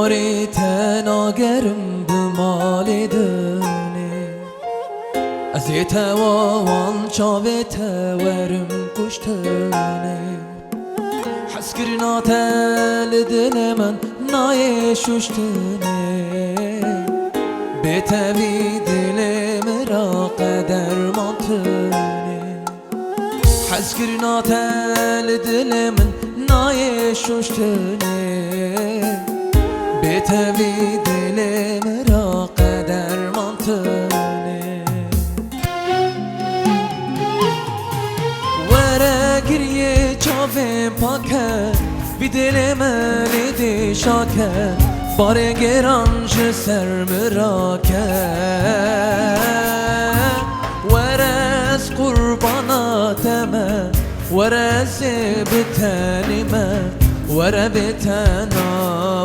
باری تناگرم بمال دنی از توان چاوه تورم کشتنی حس کرنا تل دل من نای ششتنی بتوی دل مرا قدر مانتنی حس کرنا تل دل من نای ششتنی بتوی دل مرا قدر مانتنی وره گریه چاوه پاکه بی دل من دی شاکه بار گرانج سر مرا که وره از قرباناتمه وره از بتنیمه وره بتنامه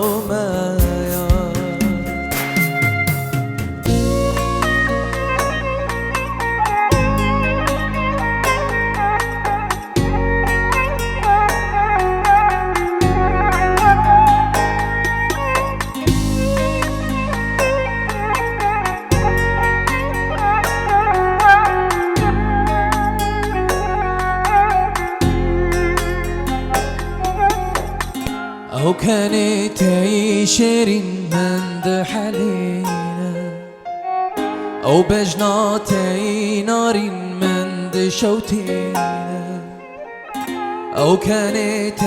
أو كانت شيرين من دحلينا أو بجناتي نار من دشوتينا أو كانت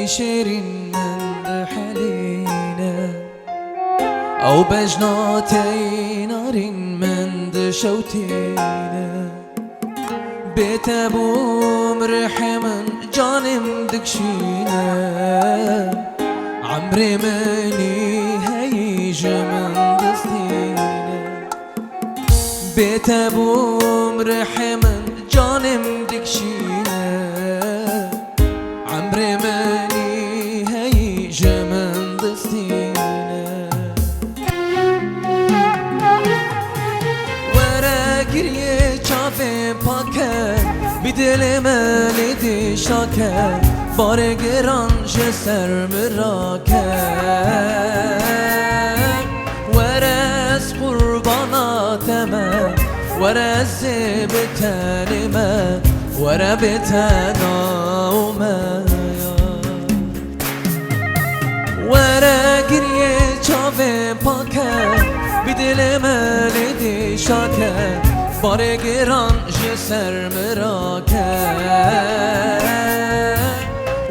شيرين من دحلينا أو بجناتي نار من دشوتينا بتبوم رحمن جانم دكشينا عمري ماني هيج من دستينا بتبوم رحمن جانم دكشينا عمري ماني هيج من دستينا ورا گریه چاوه پاکه بی دل من دی شاکه بار گرانج سر مرا که ورز قرباناتمه ورز بتنمه ور بتنامه ور گریه چاوه پاکه بی دل من دی شاکه بار گرانج سر مرا که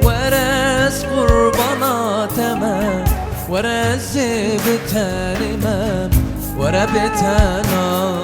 ورز قرباناتمه ورز بتنمه ور بتنامه